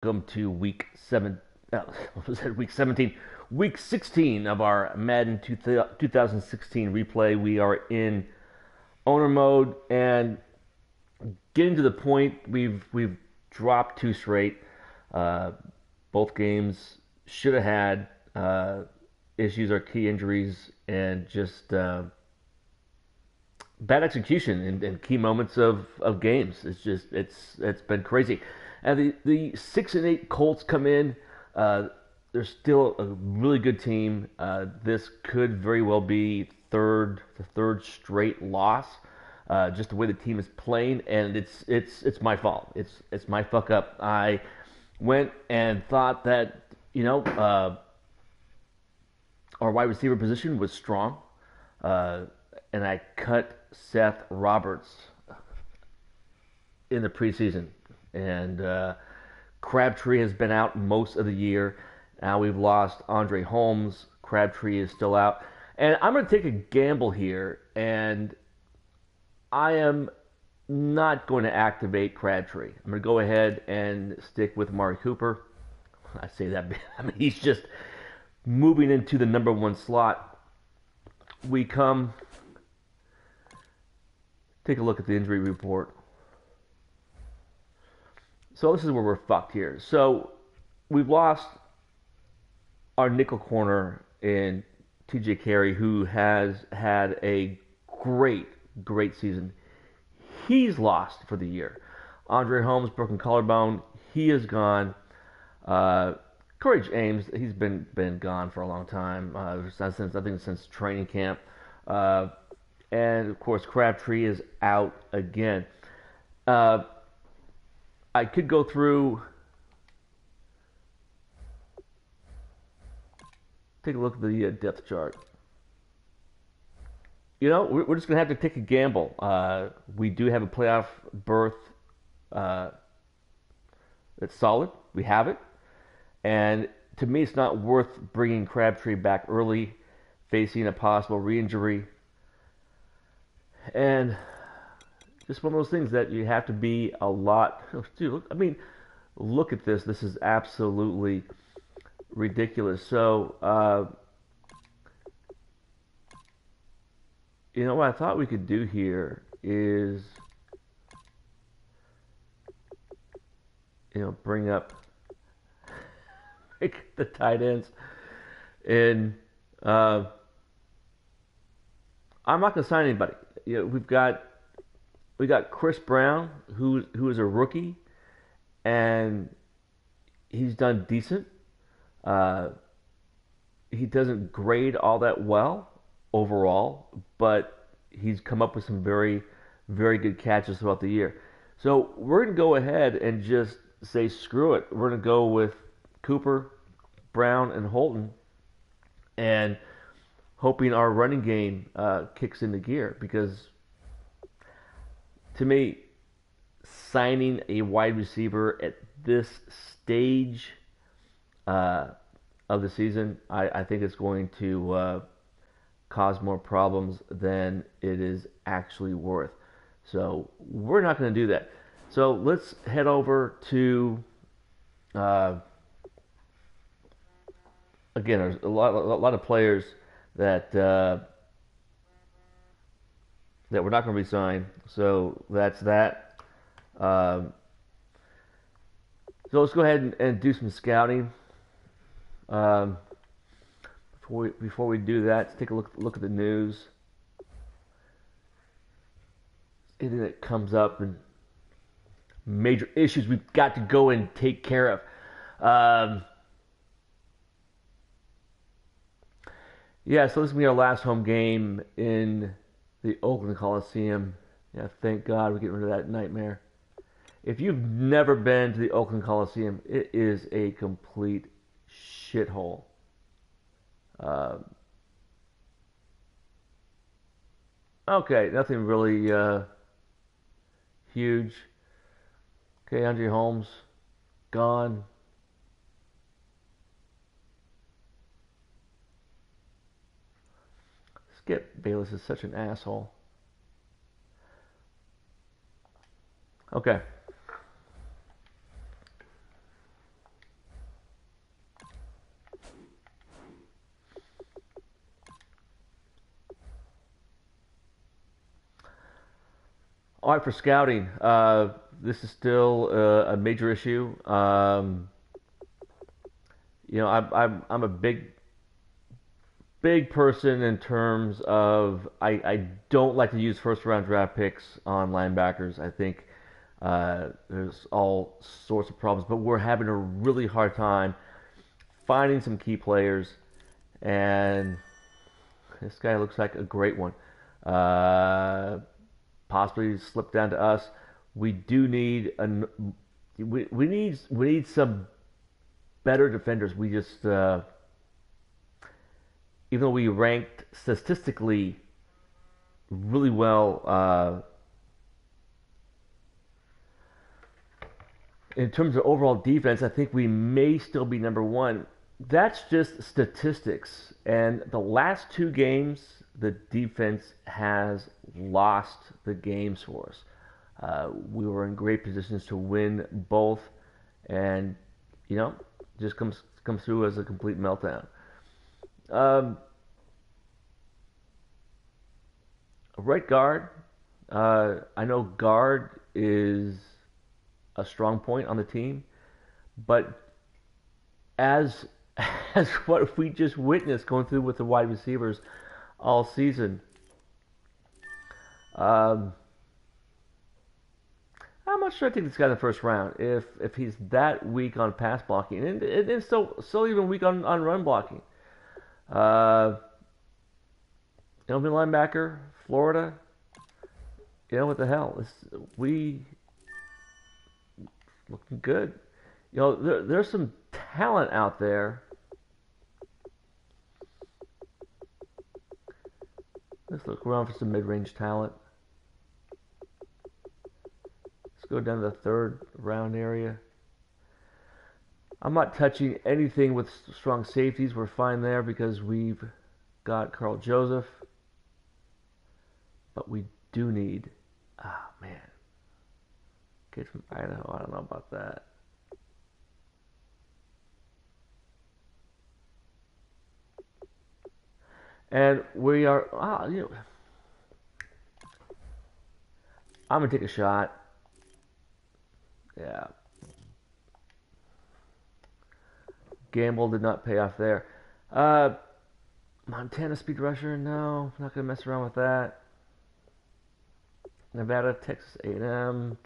Welcome to what was it, week 17, week 16 of our Madden 2016 replay. We are in owner mode and getting to the point. We've dropped two straight. Uh, both games should have had issues or key injuries and just bad execution in key moments of games. It's been crazy. And the 6-8 Colts come in. Uh, they're still a really good team. This could very well be the third straight loss. Just the way the team is playing, and it's my fault. It's my fuck up. I went and thought that our wide receiver position was strong, uh, and I cut Seth Roberts in the preseason, and Crabtree has been out most of the year. Now we've lost Andre Holmes. Crabtree is still out, and I'm going to take a gamble here, and I am not going to activate Crabtree. I'm going to go ahead and stick with Amari Cooper. I say that, I mean, he's just moving into the number one slot. We come take a look at the injury report. So this is where we're fucked here. So we've lost our nickel corner in TJ Carey, who has had a great season. He's lost for the year. Andre Holmes, broken collarbone, he is gone. Corey James, he's been gone for a long time. Since training camp. And of course, Crabtree is out again. Uh, I could go through, take a look at the depth chart. We're just going to have to take a gamble. We do have a playoff berth that's solid. We have it. And to me, it's not worth bringing Crabtree back early, facing a possible re-injury. And just one of those things that you have to be a lot. Dude, I mean, look at this. This is absolutely ridiculous. So, what I thought we could do here is, bring up the tight ends. And I'm not going to sign anybody. We got Chris Brown, who is a rookie, and he's done decent. He doesn't grade all that well overall, but he's come up with some very good catches throughout the year. So we're going to go ahead and just say screw it. We're going to go with Cooper, Brown, and Holton, and hoping our running game kicks into gear, because to me, signing a wide receiver at this stage of the season, I think it's going to cause more problems than it is actually worth. So we're not going to do that. So let's head over to, again, there's a lot of players that that we're not going to resign. So that's that. So let's go ahead and do some scouting. Um, before we do that, let's take a look at the news. Anything that comes up and major issues we've got to go and take care of. Yeah, so this is going to be our last home game in the Oakland Coliseum. Yeah, thank God we're getting rid of that nightmare. If you've never been to the Oakland Coliseum, it is a complete shithole. Okay, nothing really huge. Okay, Andre Holmes, gone. Skip Bayless is such an asshole. Okay. All right, for scouting, this is still a major issue. I'm a big person in terms of I don't like to use first round draft picks on linebackers. I think there's all sorts of problems, but we're having a really hard time finding some key players, and this guy looks like a great one. Uh, Possibly slip down to us. We do need we need some better defenders. We just even though we ranked statistically really well in terms of overall defense, I think we may still be number one. That's just statistics. And the last two games, the defense has lost the games for us. We were in great positions to win both, and you know, just comes through as a complete meltdown. Um, right guard. I know guard is a strong point on the team, but as as what we just witnessed going through with the wide receivers all season, um, I'm not sure I take this guy in the first round if he's that weak on pass blocking and still even weak on run blocking. Uh, Linebacker, Florida. What the hell? We looking good. There's some talent out there. Let's look around for some mid-range talent. Let's go down to the third round area. I'm not touching anything with strong safeties. We're fine there because we've got Carl Joseph. But we do need, man, kid from Idaho. I don't know about that. And we are, I'm gonna take a shot. Yeah, gamble did not pay off there. Uh, Montana speed rusher, no, not gonna mess around with that. Nevada, Texas A&M.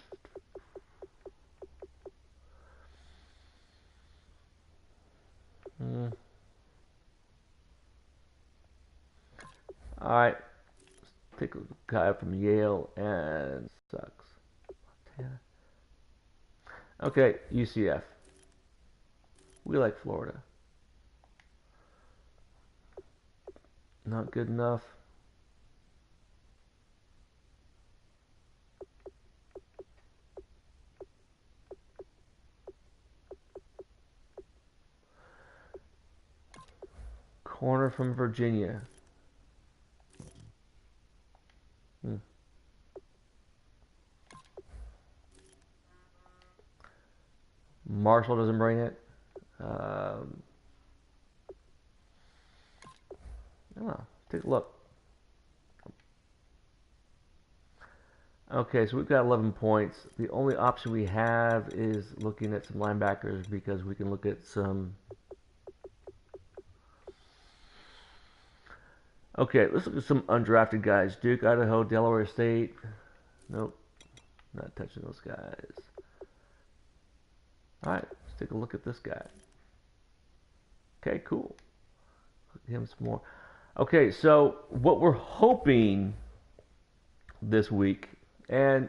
All right, let's take a guy from Yale and sucks. Montana. Okay, UCF. We like Florida. Not good enough. Corner from Virginia. Marshall doesn't bring it. Take a look. Okay, so we've got 11 points. The only option we have is looking at some linebackers because we can look at some. Okay, let's look at some undrafted guys. Duke, Idaho, Delaware State. Nope, not touching those guys. All right, let's take a look at this guy. Okay, cool. Look at him some more. Okay, so what we're hoping this week, and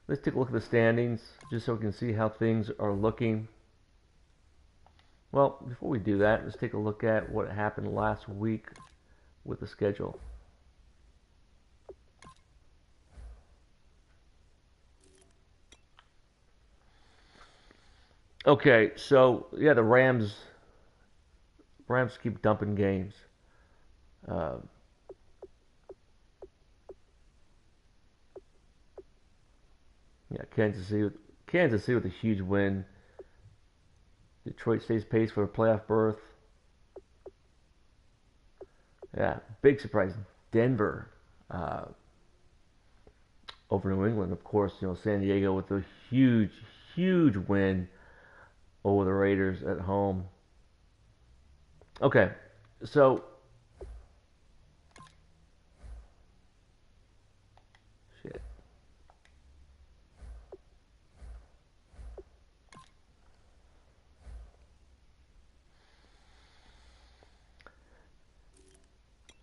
let's take a look at the standings just so we can see how things are looking. Well, before we do that, let's take a look at what happened last week with the schedule. Okay, so yeah, the Rams keep dumping games. Uh, yeah, Kansas City with a huge win. Detroit stays pace for a playoff berth. Yeah, big surprise. Denver over New England. Of course, San Diego with a huge, huge win over the Raiders at home. Okay, so shit.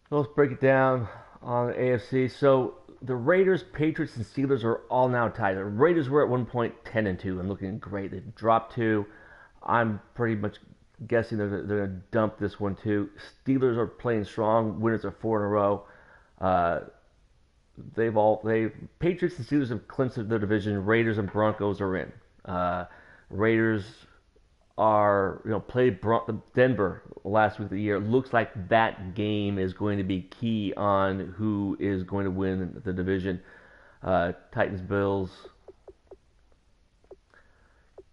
Let's break it down on the AFC. So the Raiders, Patriots, and Steelers are all now tied. The Raiders were at one point 10-2 and looking great. They dropped two. I'm pretty much guessing they're going to dump this one too. Steelers are playing strong. Winners are 4 in a row. Uh, they Patriots and Steelers have clinched their division. Raiders and Broncos are in. Raiders are played Denver last week of the year. It looks like that game is going to be key on who is going to win the division. Titans, Bills.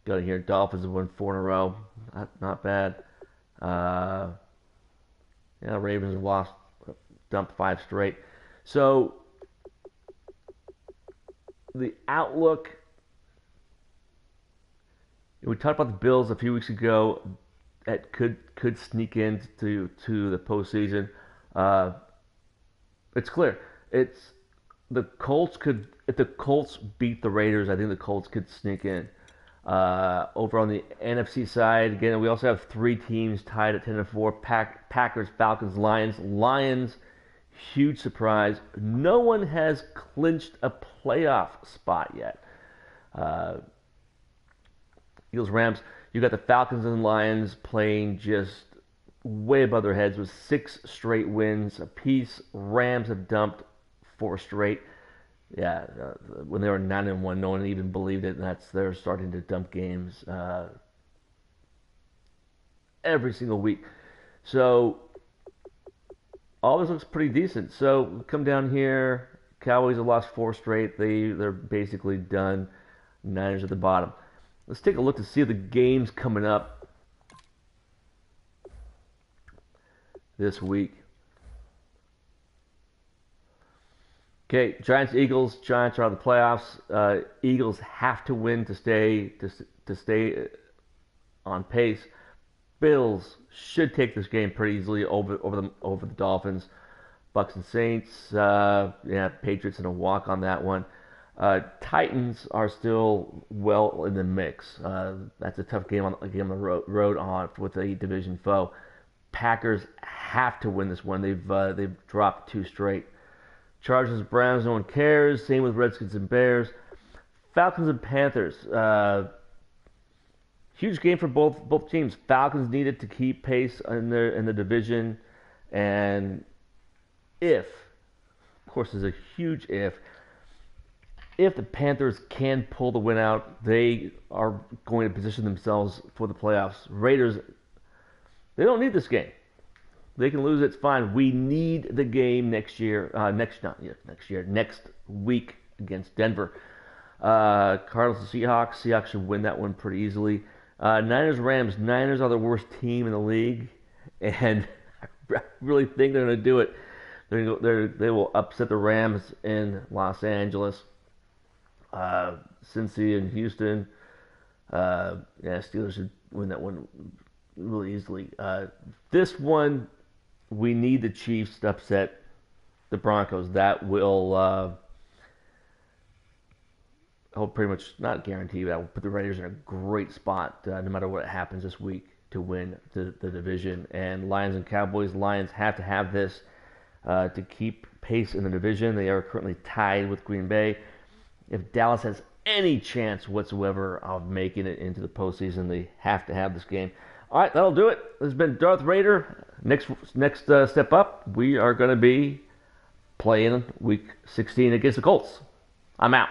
Got it here. Dolphins have won 4 in a row. Not bad. Ravens have lost, dumped 5 straight. So the outlook. We talked about the Bills a few weeks ago that could sneak into the postseason. It's clear. It's the Colts could if the Colts beat the Raiders. I think the Colts could sneak in. Over on the NFC side, again, we also have 3 teams tied at 10-4. Packers, Falcons, Lions. Lions, huge surprise. No one has clinched a playoff spot yet. Eagles, Rams. You got the Falcons and Lions playing just way above their heads with 6 straight wins apiece. Rams have dumped 4 straight. Yeah, when they were 9-1, no one even believed it. And they're starting to dump games every single week. So all this looks pretty decent. So come down here. Cowboys have lost 4 straight. They're basically done. Niners at the bottom. Let's take a look to see the games coming up this week. Okay, Giants, Eagles. Giants are out of the playoffs. Eagles have to win to stay on pace. Bills should take this game pretty easily over the Dolphins. Bucks and Saints. Patriots in a walk on that one. Titans are still well in the mix. That's a tough game on the road on with a division foe. Packers have to win this one. They've dropped 2 straight. Chargers, Browns, no one cares. Same with Redskins and Bears. Falcons and Panthers. Huge game for both teams. Falcons needed to keep pace in the division, and of course, there's a huge if the Panthers can pull the win out, they are going to position themselves for the playoffs. Raiders, they don't need this game. They can lose it, it's fine. We need the game next week against Denver. Cardinals and Seahawks. Seahawks should win that one pretty easily. Niners, Rams. Niners are the worst team in the league, and I really think they're going to do it. They will upset the Rams in Los Angeles. Cincy and Houston. Steelers should win that one really easily. This one, we need the Chiefs to upset the Broncos. That will I'll pretty much not guarantee, but I will put the Raiders in a great spot no matter what happens this week to win the division. And Lions and Cowboys. Lions have to have this to keep pace in the division. They are currently tied with Green Bay. If Dallas has any chance whatsoever of making it into the postseason, they have to have this game. All right, that'll do it. This has been Darth Raider. Next step up, we are going to be playing Week 16 against the Colts. I'm out.